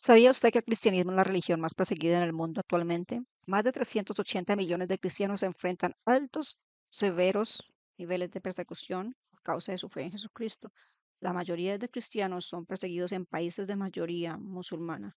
¿Sabía usted que el cristianismo es la religión más perseguida en el mundo actualmente? Más de 380 millones de cristianos se enfrentan altos, severos niveles de persecución por causa de su fe en Jesucristo. La mayoría de cristianos son perseguidos en países de mayoría musulmana.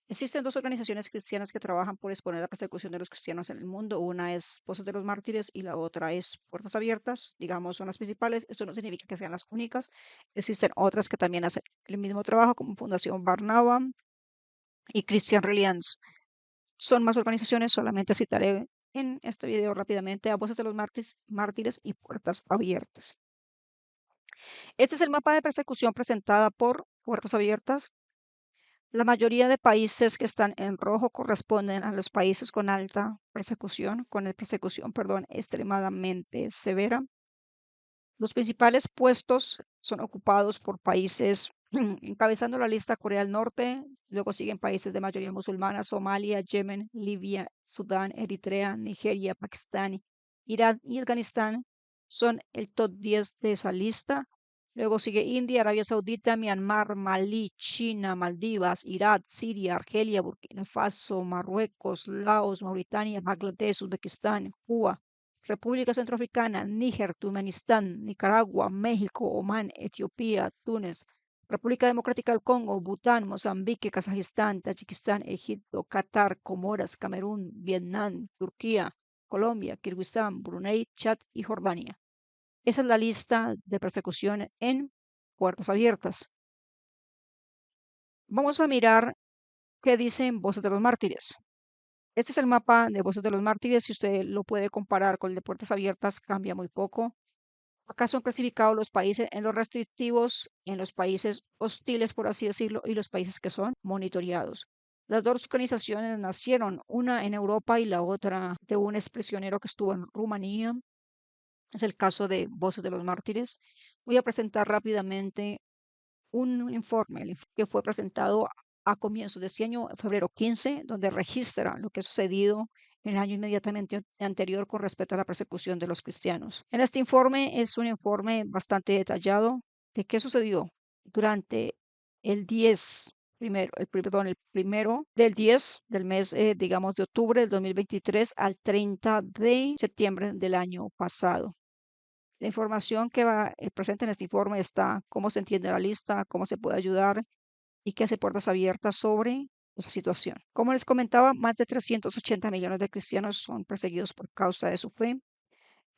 Existen dos organizaciones cristianas que trabajan por exponer la persecución de los cristianos en el mundo. Una es Voces de los Mártires y la otra es Puertas Abiertas. Digamos, son las principales. Esto no significa que sean las únicas. Existen otras que también hacen el mismo trabajo, como Fundación Barnaba y Christian Reliance. Son más organizaciones, solamente citaré en este video rápidamente a Voces de los Mártires y Puertas Abiertas. Este es el mapa de persecución presentada por Puertas Abiertas. La mayoría de países que están en rojo corresponden a los países con alta persecución, perdón, extremadamente severa. Los principales puestos son ocupados por países, encabezando la lista Corea del Norte, luego siguen países de mayoría musulmana, Somalia, Yemen, Libia, Sudán, Eritrea, Nigeria, Pakistán, Irán y Afganistán son el top 10 de esa lista. Luego sigue India, Arabia Saudita, Myanmar, Malí, China, Maldivas, Irak, Siria, Argelia, Burkina Faso, Marruecos, Laos, Mauritania, Bangladesh, Uzbekistán, Cuba, República Centroafricana, Níger, Turkmenistán, Nicaragua, México, Omán, Etiopía, Túnez, República Democrática del Congo, Bután, Mozambique, Kazajistán, Tayikistán, Egipto, Qatar, Comoras, Camerún, Vietnam, Turquía, Colombia, Kirguistán, Brunei, Chad y Jordania. Esa es la lista de persecución en Puertas Abiertas. Vamos a mirar qué dicen Voces de los Mártires. Este es el mapa de Voces de los Mártires. Si usted lo puede comparar con el de Puertas Abiertas, cambia muy poco. Acá son clasificados los países en los restrictivos, en los países hostiles, por así decirlo, y los países que son monitoreados. Las dos organizaciones nacieron, una en Europa y la otra de un exprisionero que estuvo en Rumanía. Es el caso de Voces de los Mártires. Voy a presentar rápidamente un informe que fue presentado a comienzos de este año, febrero 15, donde registra lo que ha sucedido en el año inmediatamente anterior con respecto a la persecución de los cristianos. En este informe es un informe bastante detallado de qué sucedió durante el 10 perdón, el primero del 10 del mes, digamos, de octubre del 2023 al 30 de septiembre del año pasado. La información que va presente en este informe está cómo se entiende la lista, cómo se puede ayudar y qué hace Puertas Abiertas sobre esa situación. Como les comentaba, más de 380 millones de cristianos son perseguidos por causa de su fe.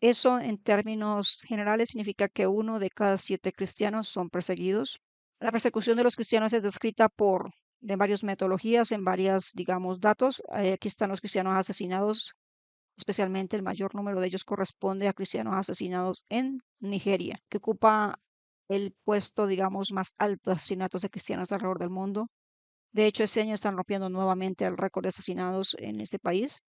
Eso en términos generales significa que 1 de cada 7 cristianos son perseguidos. La persecución de los cristianos es descrita de varias metodologías, en varias, digamos, datos. Aquí están los cristianos asesinados, especialmente el mayor número de ellos corresponde a cristianos asesinados en Nigeria, que ocupa el puesto, digamos, más alto de asesinatos de cristianos alrededor del mundo. De hecho, este año están rompiendo nuevamente el récord de asesinados en este país.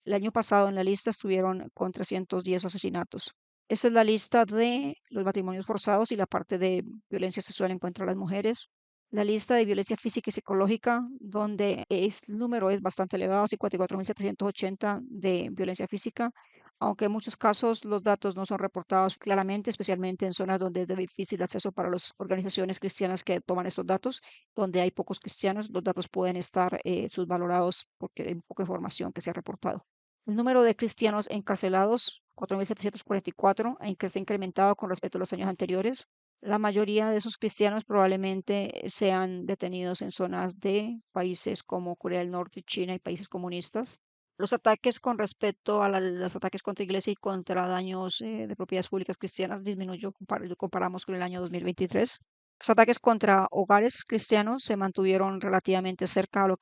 El año pasado en la lista estuvieron con 310 asesinatos. Esta es la lista de los matrimonios forzados y la parte de violencia sexual en contra de las mujeres. La lista de violencia física y psicológica, donde el número es bastante elevado, 54.780 de violencia física, aunque en muchos casos los datos no son reportados claramente, especialmente en zonas donde es de difícil acceso para las organizaciones cristianas que toman estos datos, donde hay pocos cristianos, los datos pueden estar subvalorados porque hay poca información que se ha reportado. El número de cristianos encarcelados, 4.744, se ha incrementado con respecto a los años anteriores. La mayoría de esos cristianos probablemente sean detenidos en zonas de países como Corea del Norte, China y países comunistas. Los ataques con respecto a los ataques contra iglesia y contra daños de propiedades públicas cristianas disminuyó, comparamos con el año 2023. Los ataques contra hogares cristianos se mantuvieron relativamente cerca a lo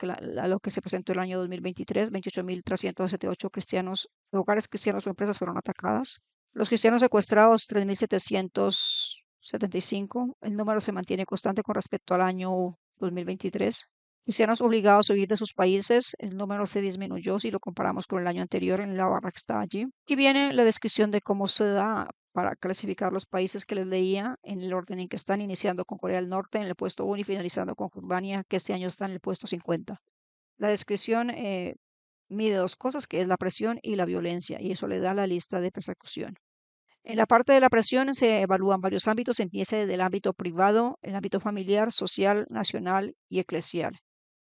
que se presentó el año 2023. 28.378 cristianos, hogares cristianos o empresas fueron atacadas. Los cristianos secuestrados, 3.775. El número se mantiene constante con respecto al año 2023. Cristianos obligados a huir de sus países, el número se disminuyó si lo comparamos con el año anterior en la barra que está allí. Aquí viene la descripción de cómo se da para clasificar los países que les leía en el orden en que están, iniciando con Corea del Norte en el puesto 1 y finalizando con Jordania, que este año está en el puesto 50. La descripción mide dos cosas, que es la presión y la violencia, y eso le da la lista de persecución. En la parte de la presión se evalúan varios ámbitos, empieza desde el ámbito privado, el ámbito familiar, social, nacional y eclesial.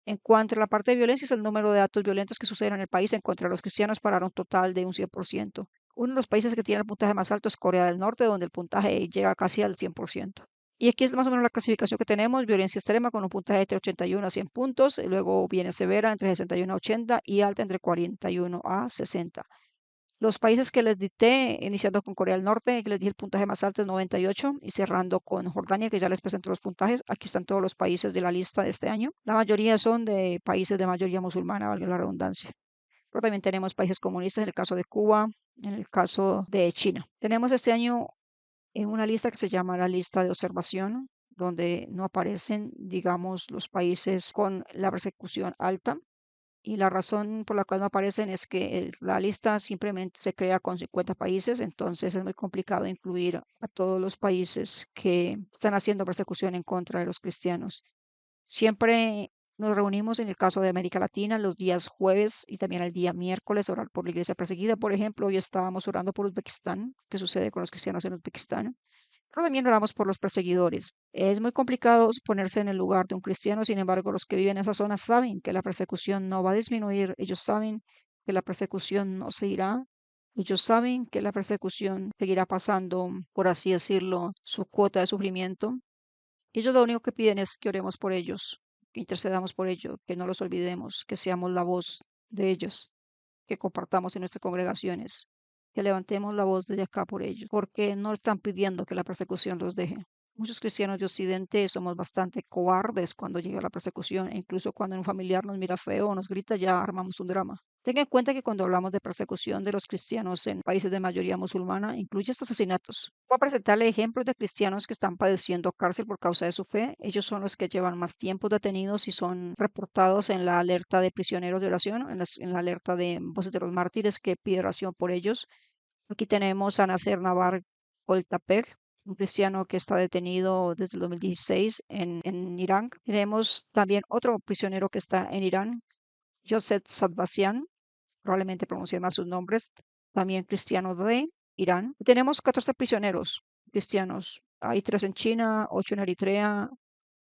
En cuanto a la parte de violencia, es el número de actos violentos que suceden en el país en contra de los cristianos para un total de un 100%. Uno de los países que tiene el puntaje más alto es Corea del Norte, donde el puntaje llega casi al 100%. Y aquí es más o menos la clasificación que tenemos: violencia extrema con un puntaje entre 81 a 100 puntos, y luego viene severa entre 61 a 80 y alta entre 41 a 60. Los países que les dicté, iniciando con Corea del Norte, que les dije el puntaje más alto es 98, y cerrando con Jordania, que ya les presenté los puntajes. Aquí están todos los países de la lista de este año. La mayoría son de países de mayoría musulmana, valga la redundancia. Pero también tenemos países comunistas, en el caso de Cuba, en el caso de China. Tenemos este año una lista que se llama la lista de observación, donde no aparecen, digamos, los países con la persecución alta. Y la razón por la cual no aparecen es que la lista simplemente se crea con 50 países, entonces es muy complicado incluir a todos los países que están haciendo persecución en contra de los cristianos. Siempre nos reunimos en el caso de América Latina los días jueves y también el día miércoles a orar por la iglesia perseguida. Por ejemplo, hoy estábamos orando por Uzbekistán. ¿Qué sucede con los cristianos en Uzbekistán? Pero también oramos por los perseguidores. Es muy complicado ponerse en el lugar de un cristiano. Sin embargo, los que viven en esa zona saben que la persecución no va a disminuir. Ellos saben que la persecución no se irá. Ellos saben que la persecución seguirá pasando, por así decirlo, su cuota de sufrimiento. Ellos lo único que piden es que oremos por ellos, que intercedamos por ellos, que no los olvidemos, que seamos la voz de ellos, que compartamos en nuestras congregaciones, que levantemos la voz desde acá por ellos, porque no están pidiendo que la persecución los deje. Muchos cristianos de Occidente somos bastante cobardes cuando llega la persecución, e incluso cuando un familiar nos mira feo o nos grita, ya armamos un drama. Tenga en cuenta que cuando hablamos de persecución de los cristianos en países de mayoría musulmana, incluye estos asesinatos. Voy a presentarle ejemplos de cristianos que están padeciendo cárcel por causa de su fe. Ellos son los que llevan más tiempo detenidos y son reportados en la alerta de prisioneros de oración, en la alerta de voces de los mártires que pide oración por ellos. Aquí tenemos a Nasser Navar Goltapeg, un cristiano que está detenido desde el 2016 en Irán. Tenemos también otro prisionero que está en Irán, Joseph Sadbasian, probablemente pronuncié mal sus nombres, también cristiano de Irán. Tenemos 14 prisioneros cristianos. Hay 3 en China, 8 en Eritrea,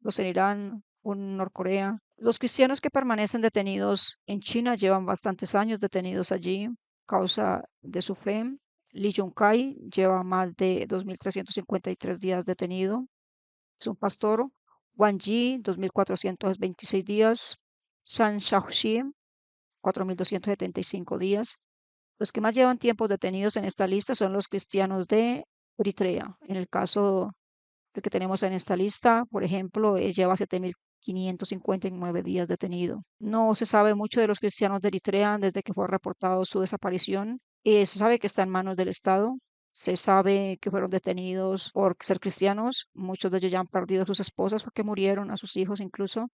2 en Irán, 1 en Norcorea. Los cristianos que permanecen detenidos en China llevan bastantes años detenidos allí a causa de su fe. Li Yongkai lleva más de 2.353 días detenido. Es un pastor. Wang Yi, 2.426 días. San Shaoxi, 4.275 días. Los que más llevan tiempo detenidos en esta lista son los cristianos de Eritrea. En el caso del que tenemos en esta lista, por ejemplo, lleva 7.559 días detenido. No se sabe mucho de los cristianos de Eritrea desde que fue reportado su desaparición. Se sabe que está en manos del Estado. Se sabe que fueron detenidos por ser cristianos. Muchos de ellos ya han perdido a sus esposas porque murieron, a sus hijos incluso.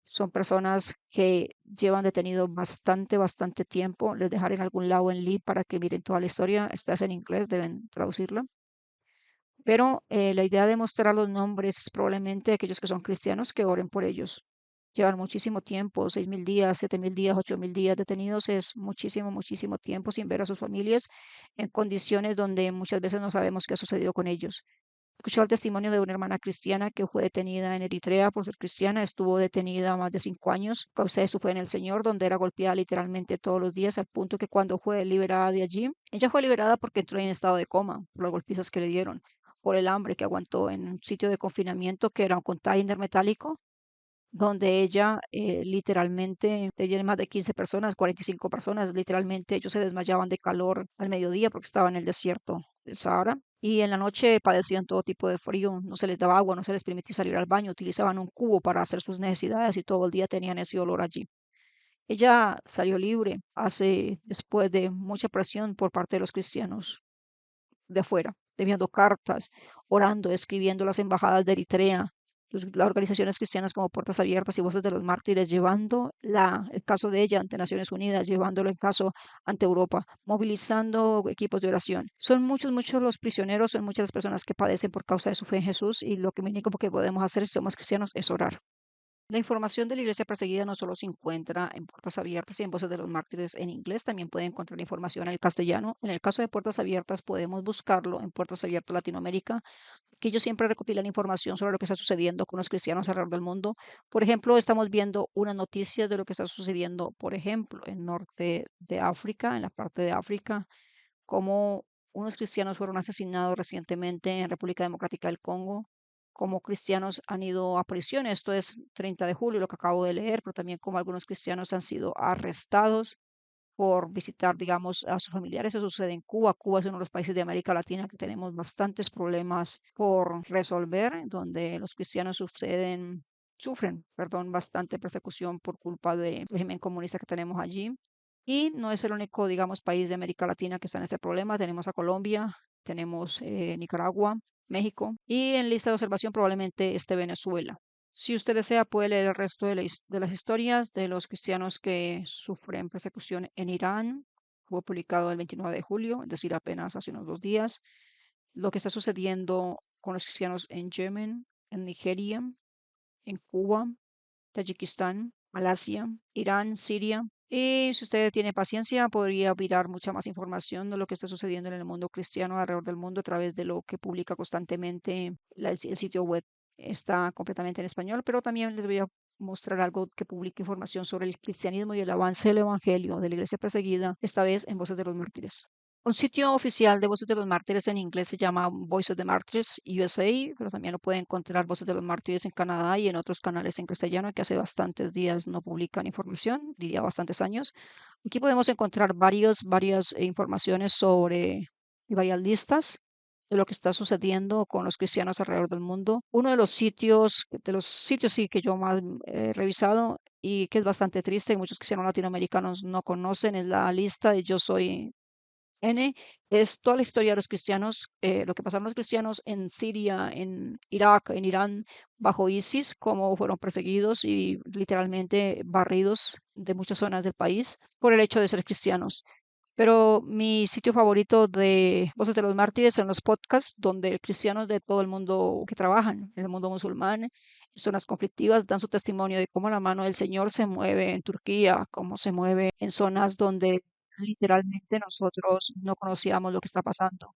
Son personas que llevan detenido bastante tiempo. Les dejaré en algún lado en link para que miren toda la historia. Esta es en inglés, deben traducirla. Pero la idea de mostrar los nombres es probablemente aquellos que son cristianos que oren por ellos. Llevan muchísimo tiempo, 6.000 días, 7.000 días, 8.000 días detenidos. Es muchísimo tiempo sin ver a sus familias, en condiciones donde muchas veces no sabemos qué ha sucedido con ellos. Escuchado el testimonio de una hermana cristiana que fue detenida en Eritrea por ser cristiana. Estuvo detenida más de 5 años a causa de su fe en el Señor, donde era golpeada literalmente todos los días, al punto que cuando fue liberada de allí, ella fue liberada porque entró en estado de coma por las golpizas que le dieron, por el hambre que aguantó en un sitio de confinamiento que era un container metálico, donde ella literalmente, tenía más de 15 personas, 45 personas, literalmente ellos se desmayaban de calor al mediodía porque estaba en el desierto del Sahara. Y en la noche padecían todo tipo de frío, no se les daba agua, no se les permitía salir al baño, utilizaban un cubo para hacer sus necesidades y todo el día tenían ese olor allí. Ella salió libre después de mucha presión por parte de los cristianos de afuera, enviando cartas, orando, escribiendo a las embajadas de Eritrea, las organizaciones cristianas como Puertas Abiertas y Voces de los Mártires, llevando el caso de ella ante Naciones Unidas, llevándolo en caso ante Europa, movilizando equipos de oración. Son muchos los prisioneros, son muchas las personas que padecen por causa de su fe en Jesús, y lo que único que podemos hacer si somos cristianos es orar. La información de la Iglesia perseguida no solo se encuentra en Puertas Abiertas y en Voces de los Mártires en inglés, también puede encontrar información en el castellano. En el caso de Puertas Abiertas, podemos buscarlo en Puertas Abiertas Latinoamérica, que ellos siempre recopilan información sobre lo que está sucediendo con los cristianos alrededor del mundo. Por ejemplo, estamos viendo una noticia de lo que está sucediendo, por ejemplo, en norte de África, en la parte de África, como unos cristianos fueron asesinados recientemente en República Democrática del Congo, como cristianos han ido a prisión, esto es 30 de julio, lo que acabo de leer, pero también como algunos cristianos han sido arrestados por visitar, digamos, a sus familiares. Eso sucede en Cuba. Cuba es uno de los países de América Latina que tenemos bastantes problemas por resolver, donde los cristianos sufren, perdón, bastante persecución por culpa del régimen comunista que tenemos allí. Y no es el único, digamos, país de América Latina que está en este problema. Tenemos a Colombia, tenemos Nicaragua, México y en lista de observación probablemente esté Venezuela. Si usted desea, puede leer el resto de las historias de los cristianos que sufren persecución en Irán. Fue publicado el 29 de julio, es decir, apenas hace unos 2 días. Lo que está sucediendo con los cristianos en Yemen, en Nigeria, en Cuba, Tayikistán, Malasia, Irán, Siria. Y si usted tiene paciencia, podría mirar mucha más información de lo que está sucediendo en el mundo cristiano alrededor del mundo a través de lo que publica constantemente el sitio web. Está completamente en español, pero también les voy a mostrar algo que publica información sobre el cristianismo y el avance del evangelio de la iglesia perseguida, esta vez en Voces de los Mártires. Un sitio oficial de Voces de los Mártires en inglés se llama Voice of the Martyrs USA, pero también lo puede encontrar Voces de los Mártires en Canadá y en otros canales en castellano que hace bastantes días no publican información, diría bastantes años. Aquí podemos encontrar varias informaciones sobre y varias listas de lo que está sucediendo con los cristianos alrededor del mundo. Uno de los sitios sí que yo más he revisado y que es bastante triste, que muchos cristianos latinoamericanos no conocen, es la lista de Yo Soy N, es toda la historia de los cristianos, lo que pasaron los cristianos en Siria, en Irak, en Irán, bajo ISIS, cómo fueron perseguidos y literalmente barridos de muchas zonas del país por el hecho de ser cristianos. Pero mi sitio favorito de Voces de los Mártires son los podcasts donde cristianos de todo el mundo que trabajan en el mundo musulmán, en zonas conflictivas, dan su testimonio de cómo la mano del Señor se mueve en Turquía, cómo se mueve en zonas donde literalmente nosotros no conocíamos lo que está pasando.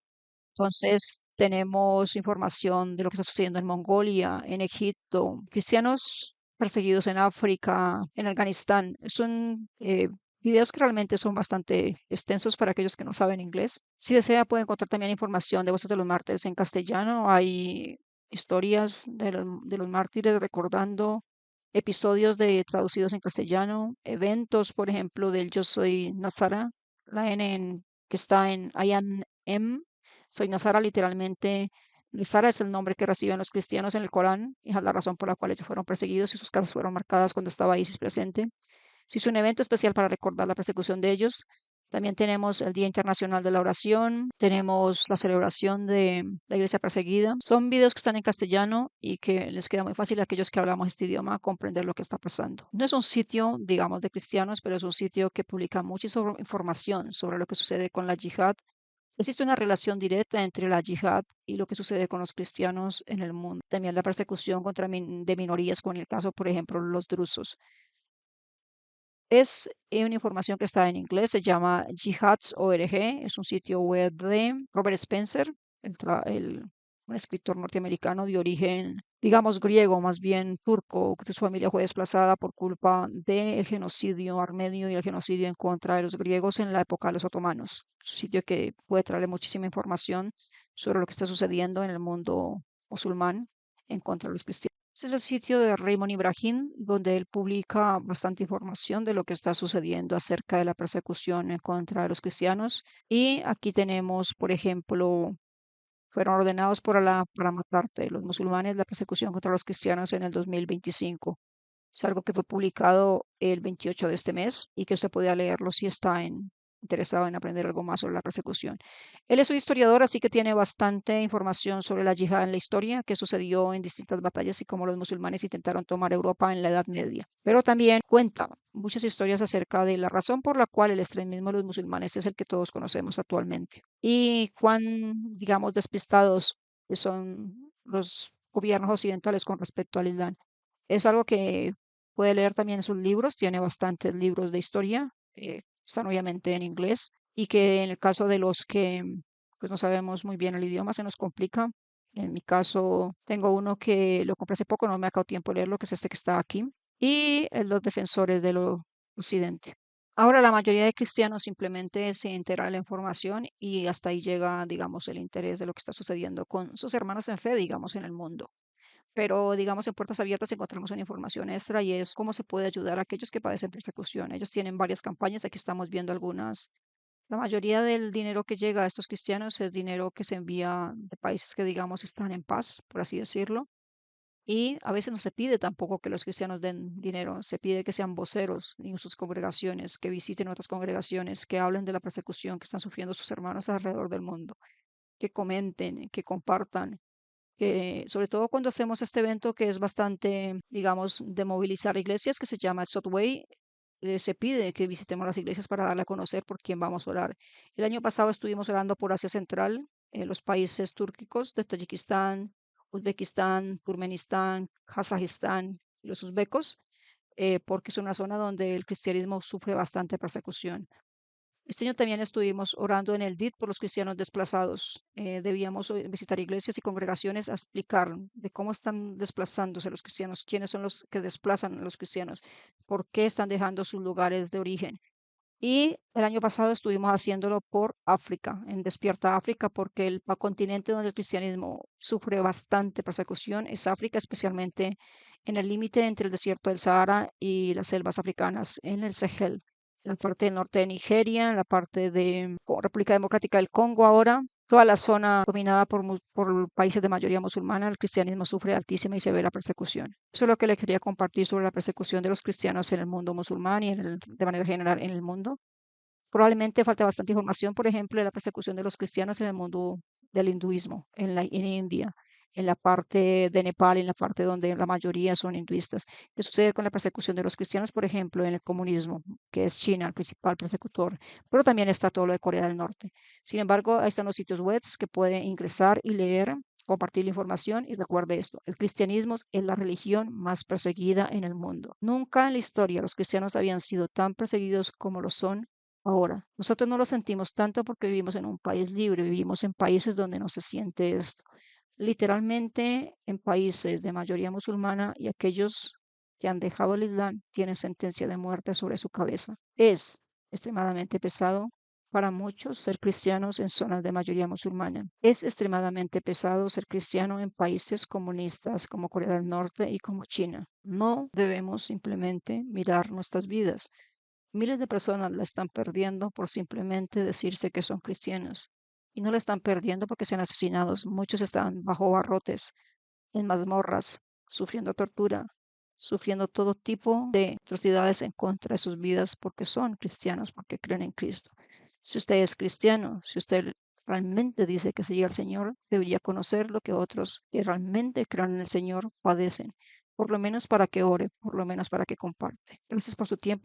Entonces, tenemos información de lo que está sucediendo en Mongolia, en Egipto, cristianos perseguidos en África, en Afganistán. Son videos que realmente son bastante extensos para aquellos que no saben inglés. Si desea, puede encontrar también información de Voces de los Mártires en castellano. Hay historias de los mártires recordando episodios traducidos en castellano, eventos, por ejemplo, del Yo Soy Nazara, la que está en I am M, soy Nazara, literalmente. Nazara es el nombre que reciben los cristianos en el Corán y es la razón por la cual ellos fueron perseguidos y sus casas fueron marcadas cuando estaba ISIS presente. Se hizo un evento especial para recordar la persecución de ellos. También tenemos el Día Internacional de la Oración, tenemos la celebración de la Iglesia Perseguida. Son videos que están en castellano y que les queda muy fácil a aquellos que hablamos este idioma comprender lo que está pasando. No es un sitio, digamos, de cristianos, pero es un sitio que publica mucha información sobre lo que sucede con la yihad. Existe una relación directa entre la yihad y lo que sucede con los cristianos en el mundo. También la persecución de minorías, con el caso, por ejemplo, los drusos. Es una información que está en inglés, se llama Jihads.org, es un sitio web de Robert Spencer, un escritor norteamericano de origen, digamos, griego, más bien turco, que su familia fue desplazada por culpa del genocidio armenio y el genocidio en contra de los griegos en la época de los otomanos. Es un sitio que puede traerle muchísima información sobre lo que está sucediendo en el mundo musulmán en contra de los cristianos. Este es el sitio de Raymond Ibrahim, donde él publica bastante información de lo que está sucediendo acerca de la persecución en contra de los cristianos. Y aquí tenemos, por ejemplo, fueron ordenados por Alá para matarte los musulmanes, la persecución contra los cristianos en el 2025. Es algo que fue publicado el 28 de este mes y que usted podía leerlo si está interesado en aprender algo más sobre la persecución. Él es un historiador, así que tiene bastante información sobre la yihad en la historia, que sucedió en distintas batallas y cómo los musulmanes intentaron tomar Europa en la Edad Media. Pero también cuenta muchas historias acerca de la razón por la cual el extremismo de los musulmanes es el que todos conocemos actualmente y cuán, digamos, despistados son los gobiernos occidentales con respecto al Islam. Es algo que Puede leer también sus libros, tiene bastantes libros de historia, están obviamente en inglés, y que en el caso de los que pues no sabemos muy bien el idioma, se nos complica. En mi caso, tengo uno que lo compré hace poco, no me ha dado tiempo de leerlo, que es este que está aquí, y Los Defensores del Occidente. Ahora la mayoría de cristianos simplemente se entera de la información y hasta ahí llega, digamos, el interés de lo que está sucediendo con sus hermanos en fe, digamos, en el mundo. Pero, digamos, en Puertas Abiertas encontramos una información extra y es cómo se puede ayudar a aquellos que padecen persecución. Ellos tienen varias campañas, aquí estamos viendo algunas. La mayoría del dinero que llega a estos cristianos es dinero que se envía de países que, digamos, están en paz, por así decirlo. Y a veces no se pide tampoco que los cristianos den dinero, se pide que sean voceros en sus congregaciones, que visiten otras congregaciones, que hablen de la persecución que están sufriendo sus hermanos alrededor del mundo, que comenten, que compartan, que sobre todo cuando hacemos este evento que es bastante, digamos, de movilizar iglesias, que se llama Way, se pide que visitemos las iglesias para darle a conocer por quién vamos a orar. El año pasado estuvimos orando por Asia Central, los países túrquicos de Tayikistán, Uzbekistán, Turkmenistán, Kazajistán, los uzbecos, porque es una zona donde el cristianismo sufre bastante persecución. Este año también estuvimos orando en el DIT por los cristianos desplazados. Debíamos visitar iglesias y congregaciones a explicar de cómo están desplazándose los cristianos, quiénes son los que desplazan a los cristianos, por qué están dejando sus lugares de origen. Y el año pasado estuvimos haciéndolo por África, en Despierta África, porque el continente donde el cristianismo sufre bastante persecución es África, especialmente en el límite entre el desierto del Sahara y las selvas africanas, en el Sahel, en la parte del norte de Nigeria, en la parte de República Democrática del Congo ahora. Toda la zona dominada por países de mayoría musulmana, el cristianismo sufre altísima y severa persecución. Eso es lo que le quería compartir sobre la persecución de los cristianos en el mundo musulmán y de manera general en el mundo. Probablemente falta bastante información, por ejemplo, de la persecución de los cristianos en el mundo del hinduismo, en India, en la parte de Nepal, en la parte donde la mayoría son hinduistas. ¿Qué sucede con la persecución de los cristianos, por ejemplo, en el comunismo, que es China el principal persecutor? Pero también está todo lo de Corea del Norte. Sin embargo, ahí están los sitios web que puede ingresar y leer, compartir la información y recuerde esto, el cristianismo es la religión más perseguida en el mundo. Nunca en la historia los cristianos habían sido tan perseguidos como lo son ahora. Nosotros no lo sentimos tanto porque vivimos en un país libre, vivimos en países donde no se siente esto. Literalmente en países de mayoría musulmana y aquellos que han dejado el Islam tienen sentencia de muerte sobre su cabeza. Es extremadamente pesado para muchos ser cristianos en zonas de mayoría musulmana. Es extremadamente pesado ser cristiano en países comunistas como Corea del Norte y como China. No debemos simplemente mirar nuestras vidas. Miles de personas la están perdiendo por simplemente decirse que son cristianos. Y no la están perdiendo porque sean asesinados. Muchos están bajo barrotes, en mazmorras, sufriendo tortura, sufriendo todo tipo de atrocidades en contra de sus vidas porque son cristianos, porque creen en Cristo. Si usted es cristiano, si usted realmente dice que sigue al Señor, debería conocer lo que otros que realmente creen en el Señor padecen, por lo menos para que ore, por lo menos para que comparte. Gracias por su tiempo.